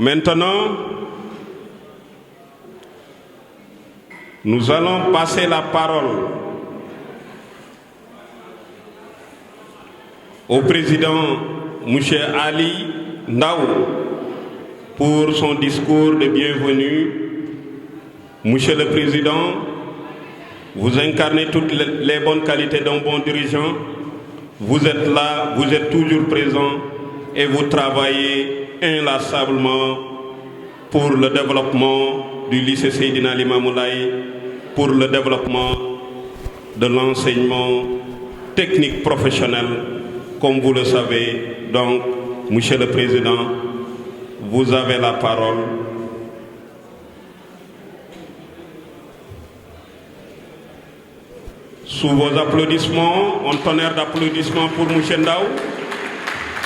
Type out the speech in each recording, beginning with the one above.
Maintenant, nous allons passer la parole au président M. Ali Ndaw pour son discours de bienvenue. Monsieur le Président, vous incarnez toutes les bonnes qualités d'un bon dirigeant. Vous êtes là, vous êtes toujours présent et vous travaillez inlassablement pour le développement du lycée Seydina Limamou Laye, pour le développement de l'enseignement technique professionnel, comme vous le savez. Donc, Monsieur le Président, vous avez la parole. Sous vos applaudissements, un tonnerre d'applaudissements pour Mouché Ndaw,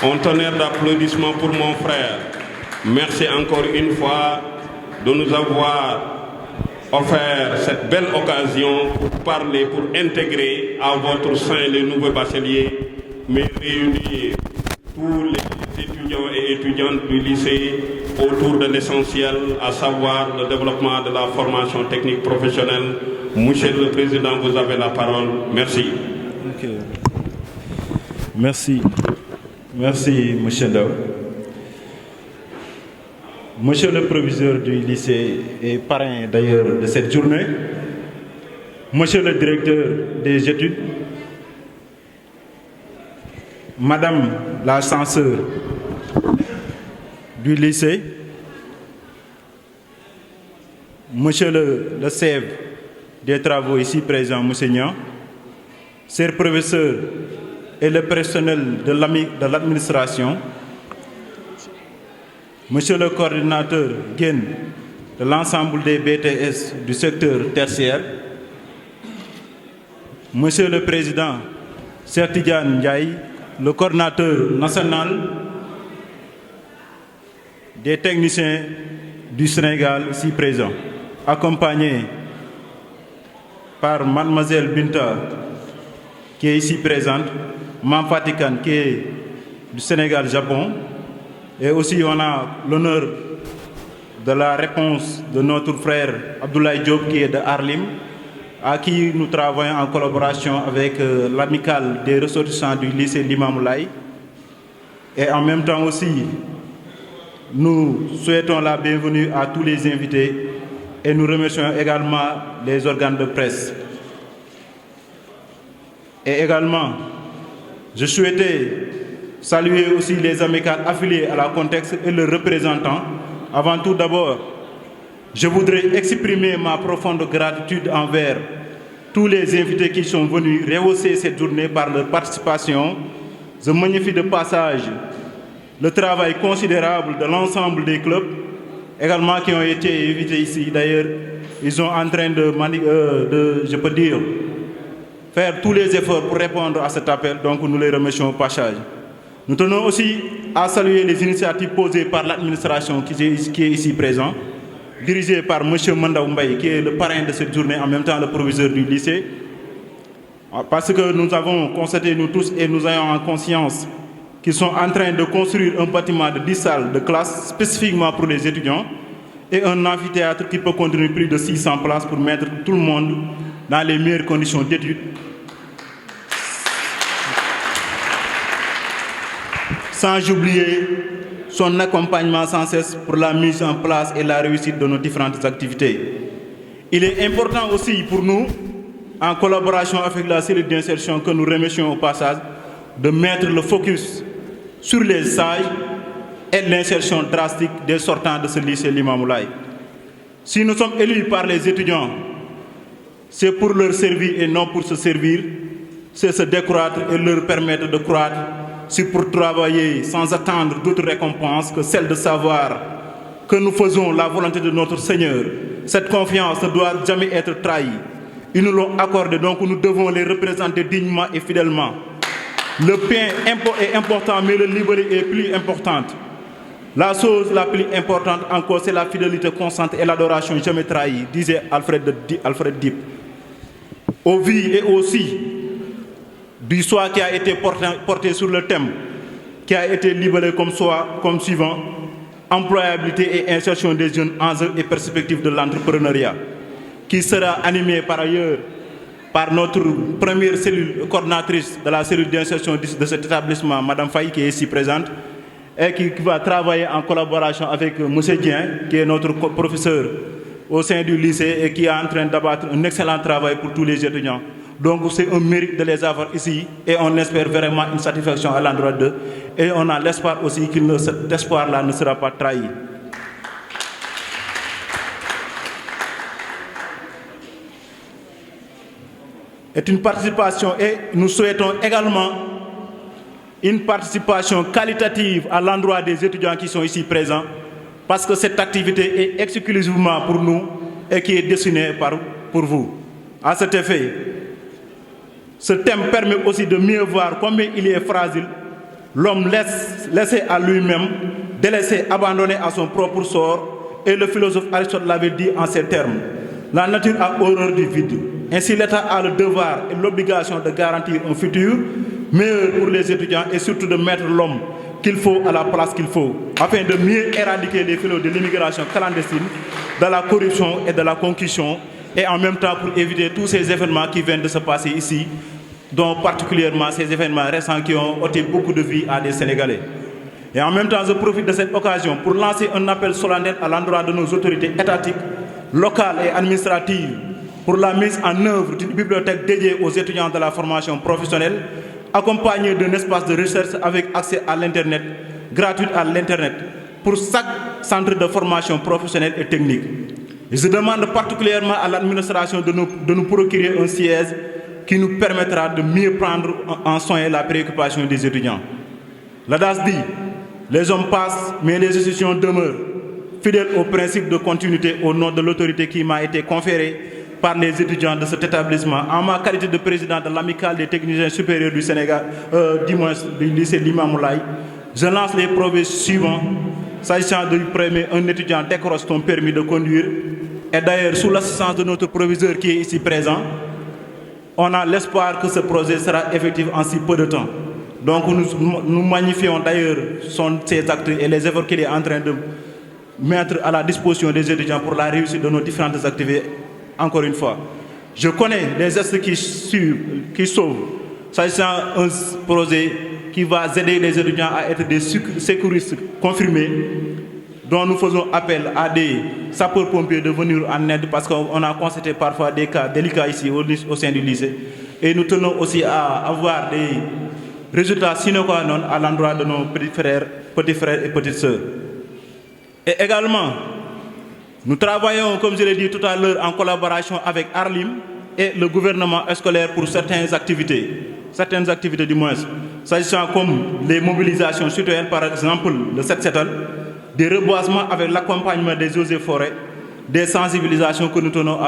un tonnerre d'applaudissements pour mon frère. Merci encore une fois de nous avoir offert cette belle occasion pour parler, pour intégrer à votre sein les nouveaux bacheliers, mais réunir tous les étudiants et étudiantes du lycée autour de l'essentiel, à savoir le développement de la formation technique professionnelle. Monsieur le Président, vous avez la parole. Merci. Okay. Merci. Merci, Monsieur Ndaw. Monsieur le proviseur du lycée et parrain d'ailleurs de cette journée, Monsieur le directeur des études, Madame la censeur du lycée, Monsieur le chef des travaux ici présent, Monseigneur, chers professeurs et le personnel de l'administration, Monsieur le coordinateur Guène de l'ensemble des BTS du secteur tertiaire, Monsieur le Président Cheikh Tidiane Ndiaye, le coordinateur national des techniciens du Sénégal ici présent, accompagné par Mademoiselle Binta qui est ici présente, Mme Fatikan qui est du Sénégal-Japon, et aussi on a l'honneur de la réponse de notre frère Abdoulaye Diop qui est de Arlim, à qui nous travaillons en collaboration avec l'amicale des ressortissants du lycée Limamou Laye. Et en même temps aussi, nous souhaitons la bienvenue à tous les invités et nous remercions également les organes de presse. Et également, je souhaitais saluer aussi les amicales affiliées à la contexte et leurs représentants. Avant tout d'abord, je voudrais exprimer ma profonde gratitude envers tous les invités qui sont venus rehausser cette journée par leur participation. Je magnifie de passage le travail considérable de l'ensemble des clubs, également qui ont été invités ici. D'ailleurs, ils sont en train je peux dire, faire tous les efforts pour répondre à cet appel, donc nous les remercions au passage. Nous tenons aussi à saluer les initiatives posées par l'administration qui est ici présent, dirigée par M. Mandaw Mbaye, qui est le parrain de cette journée, en même temps le proviseur du lycée. Parce que nous avons constaté, nous tous, et nous ayons en conscience qu'ils sont en train de construire un bâtiment de 10 salles de classe spécifiquement pour les étudiants et un amphithéâtre qui peut contenir plus de 600 places pour mettre tout le monde dans les meilleures conditions d'études. Sans oublier son accompagnement sans cesse pour la mise en place et la réussite de nos différentes activités. Il est important aussi pour nous, en collaboration avec la cellule d'insertion que nous remercions au passage, de mettre le focus sur les sages et l'insertion drastique des sortants de ce lycée Limamou Laye. Si nous sommes élus par les étudiants, c'est pour leur servir et non pour se servir, c'est se décroître et leur permettre de croître. C'est pour travailler sans attendre d'autres récompenses que celle de savoir que nous faisons la volonté de notre Seigneur. Cette confiance ne doit jamais être trahie. Ils nous l'ont accordé, donc nous devons les représenter dignement et fidèlement. Le pain est important, mais le libéré est plus importante. La chose la plus importante encore, c'est la fidélité constante et l'adoration jamais trahie, disait Alfred Diep. Au vu et aussi du soir qui a été porté sur le thème, qui a été libellé comme suivant: employabilité et insertion des jeunes, enjeux et perspectives de l'entrepreneuriat, qui sera animé par ailleurs par notre première cellule coordinatrice de la cellule d'insertion de cet établissement, Madame Faye, qui est ici présente, et qui va travailler en collaboration avec M. Dien, qui est notre professeur au sein du lycée et qui est en train d'abattre un excellent travail pour tous les étudiants. Donc c'est un mérite de les avoir ici et on espère vraiment une satisfaction à l'endroit d'eux. Et on a l'espoir aussi que cet espoir-là ne sera pas trahi. C'est une participation et nous souhaitons également une participation qualitative à l'endroit des étudiants qui sont ici présents parce que cette activité est exclusivement pour nous et qui est destinée pour vous. À cet effet, ce thème permet aussi de mieux voir combien il est fragile, l'homme laissé à lui-même, délaissé, abandonné à son propre sort, et le philosophe Aristote l'avait dit en ces termes. La nature a horreur du vide. Ainsi, l'État a le devoir et l'obligation de garantir un futur meilleur pour les étudiants et surtout de mettre l'homme qu'il faut à la place qu'il faut, afin de mieux éradiquer les fléaux de l'immigration clandestine, de la corruption et de la concussion, et en même temps pour éviter tous ces événements qui viennent de se passer ici, dont particulièrement ces événements récents qui ont ôté beaucoup de vies à des Sénégalais. Et en même temps, je profite de cette occasion pour lancer un appel solennel à l'endroit de nos autorités étatiques, locales et administratives pour la mise en œuvre d'une bibliothèque dédiée aux étudiants de la formation professionnelle, accompagnée d'un espace de recherche avec accès à l'Internet, gratuit à l'Internet, pour chaque centre de formation professionnelle et technique. Et je demande particulièrement à l'administration de nous procurer un siège qui nous permettra de mieux prendre en soin la préoccupation des étudiants. L'adage dit, les hommes passent, mais les institutions demeurent, fidèles au principe de continuité au nom de l'autorité qui m'a été conférée par les étudiants de cet établissement. En ma qualité de président de l'amicale des techniciens supérieurs du Sénégal, du lycée Limamoulaye, je lance les brevets suivants. S'agissant du premier, un étudiant décroche son permis de conduire. Et d'ailleurs, sous l'assistance de notre proviseur qui est ici présent, on a l'espoir que ce projet sera effectif en si peu de temps. Donc nous magnifions d'ailleurs ces actes et les efforts qu'il est en train de mettre à la disposition des étudiants pour la réussite de nos différentes activités. Encore une fois, je connais les gestes qui sauvent. S'agissant d'un projet qui va aider les étudiants à être des sécuristes confirmés, dont nous faisons appel à des sapeurs-pompiers de venir en aide parce qu'on a constaté parfois des cas délicats ici au sein du lycée. Et nous tenons aussi à avoir des résultats sine qua non à l'endroit de nos petits frères et petites sœurs. Et également, nous travaillons, comme je l'ai dit tout à l'heure, en collaboration avec Arlim et le gouvernement scolaire pour certaines activités du moins. S'agissant comme les mobilisations citoyennes, par exemple le 7-7, des reboisements avec l'accompagnement des eaux et forêts, des sensibilisations que nous tenons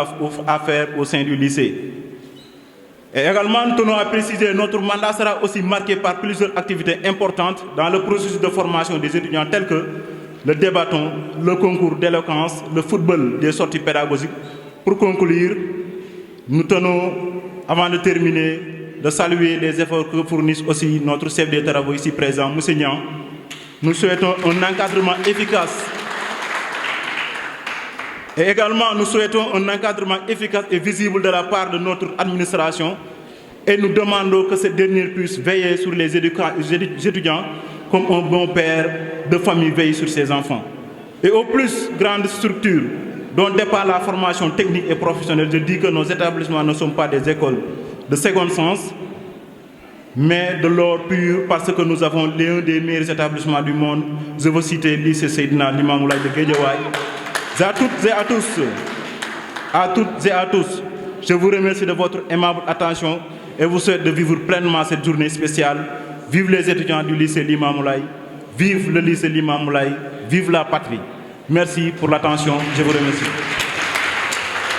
à faire au sein du lycée. Et également, nous tenons à préciser que notre mandat sera aussi marqué par plusieurs activités importantes dans le processus de formation des étudiants tels que le débatton, le concours d'éloquence, le football des sorties pédagogiques. Pour conclure, nous tenons, avant de terminer, de saluer les efforts que fournissent aussi notre chef des travaux ici présent, M. Niang. Nous souhaitons un encadrement efficace. Et également, nous souhaitons un encadrement efficace et visible de la part de notre administration. Et nous demandons que cette dernière puisse veiller sur les étudiants comme un bon père de famille veille sur ses enfants. Et aux plus grandes structures dont dépend la formation technique et professionnelle, je dis que nos établissements ne sont pas des écoles de second sens, mais de l'or pur parce que nous avons l'un des meilleurs établissements du monde. Je veux citer le lycée Seydina Limamoulaye de Guédiawaye. À toutes et à tous, je vous remercie de votre aimable attention et vous souhaite de vivre pleinement cette journée spéciale. Vive les étudiants du lycée Limamoulaye, vive le lycée Limamoulaye, vive la patrie. Merci pour l'attention, je vous remercie.